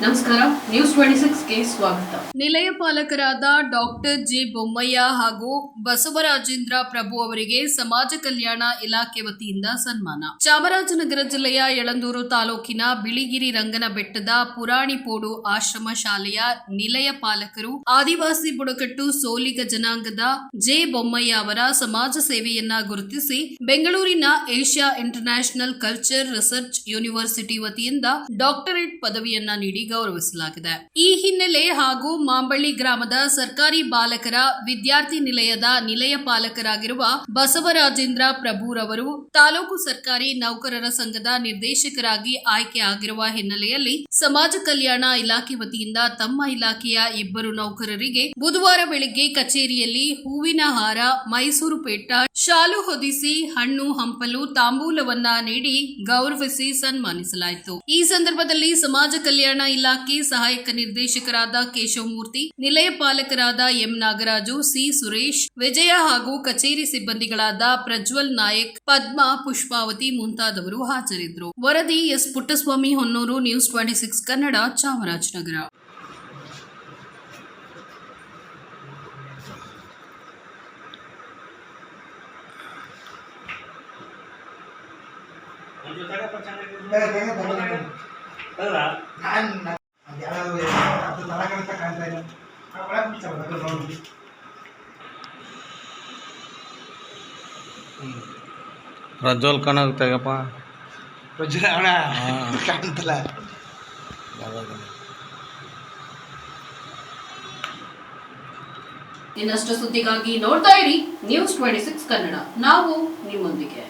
ನಮಸ್ಕಾರ, ನ್ಯೂಸ್ 26ಗೆ ಸ್ವಾಗತ. ನಿಲಯ ಪಾಲಕರಾದ ಡಾಕ್ಟರ್ ಜೆ ಬೊಮ್ಮಯ್ಯ ಹಾಗೂ ಬಸವರಾಜೇಂದ್ರ ಪ್ರಭು ಅವರಿಗೆ ಸಮಾಜ ಕಲ್ಯಾಣ ಇಲಾಖೆ ವತಿಯಿಂದ ಸನ್ಮಾನ. ಚಾಮರಾಜನಗರ ಜಿಲ್ಲೆಯ ಯಳಂದೂರು ತಾಲೂಕಿನ ಬಿಳಿಗಿರಿ ರಂಗನ ಬೆಟ್ಟದ ಪುರಾಣಿಪೋಡು ಆಶ್ರಮ ಶಾಲೆಯ ನಿಲಯ ಪಾಲಕರು ಆದಿವಾಸಿ ಬುಡಕಟ್ಟು ಸೋಲಿಗ ಜನಾಂಗದ ಜೆ ಬೊಮ್ಮಯ್ಯ ಅವರ ಸಮಾಜ ಸೇವೆಯನ್ನ ಗುರುತಿಸಿ ಬೆಂಗಳೂರಿನ Asia international culture research university ವತಿಯಿಂದ ಡಾಕ್ಟರೇಟ್ ಪದವಿಯನ್ನ ನೀಡಿ ಗೌರವಿಸಲಾಗಿದೆ. ಈ ಹಿನ್ನೆಲೆ ಹಾಗೂ ಮಾಂಬಳ್ಳಿ ಗ್ರಾಮದ ಸರ್ಕಾರಿ ಬಾಲಕರ ವಿದ್ಯಾರ್ಥಿ ನಿಲಯದ ನಿಲಯ ಪಾಲಕರಾಗಿರುವ ಬಸವರಾಜೇಂದ್ರ ಪ್ರಭುರವರು ತಾಲೂಕು ಸರ್ಕಾರಿ ನೌಕರರ ಸಂಘದ ನಿರ್ದೇಶಕರಾಗಿ ಆಯ್ಕೆ ಆಗಿರುವ ಹಿನ್ನೆಲೆಯಲ್ಲಿ ಸಮಾಜ ಕಲ್ಯಾಣ ಇಲಾಖೆ ವತಿಯಿಂದ ತಮ್ಮ ಇಲಾಖೆಯ ಇಬ್ಬರು ನೌಕರರಿಗೆ ಬುಧವಾರ ಬೆಳಗ್ಗೆ ಕಚೇರಿಯಲ್ಲಿ ಹೂವಿನ ಹಾರ, ಮೈಸೂರು ಪೇಟ, ಶಾಲು ಹೊದಿಸಿ ಹಣ್ಣು ಹಂಪಲು ತಾಂಬೂಲವನ್ನ ನೀಡಿ ಗೌರವಿಸಿ ಸನ್ಮಾನಿಸಲಾಯಿತು. ಈ ಸಂದರ್ಭದಲ್ಲಿ ಸಮಾಜ ಕಲ್ಯಾಣ ಇಲಾಖೆ ಸಹಾಯಕ ನಿರ್ದೇಶಕರಾದ ಕೇಶವಮೂರ್ತಿ, ನಿಲಯ ಪಾಲಕರಾದ ಎಂ ನಾಗರಾಜು, ಸಿ ಸುರೇಶ್, ವಿಜಯ ಹಾಗೂ ಕಚೇರಿ ಸಿಬ್ಬಂದಿಗಳಾದ ಪ್ರಜ್ವಲ್ ನಾಯಕ್, ಪದ್ಮಾ, ಪುಷ್ಪಾವತಿ ಮುಂತಾದವರು ಹಾಜರಿದ್ದರು. ವರದಿ ಎಸ್ ಪುಟ್ಟಸ್ವಾಮಿ ಹೊನ್ನೂರು, ನ್ಯೂಸ್ 26 ಕನ್ನಡ, ಚಾಮರಾಜನಗರ. ಪ್ರಜ್ವಲ್ ಕಣಕ್ ತೆಗಪ್ಪ. ಇನ್ನಷ್ಟು ಸುದ್ದಿಗಾಗಿ ನೋಡ್ತಾ ಇರಿ ನ್ಯೂಸ್ 26 ಕನ್ನಡ. ನಾವು ನಿಮ್ಮೊಂದಿಗೆ.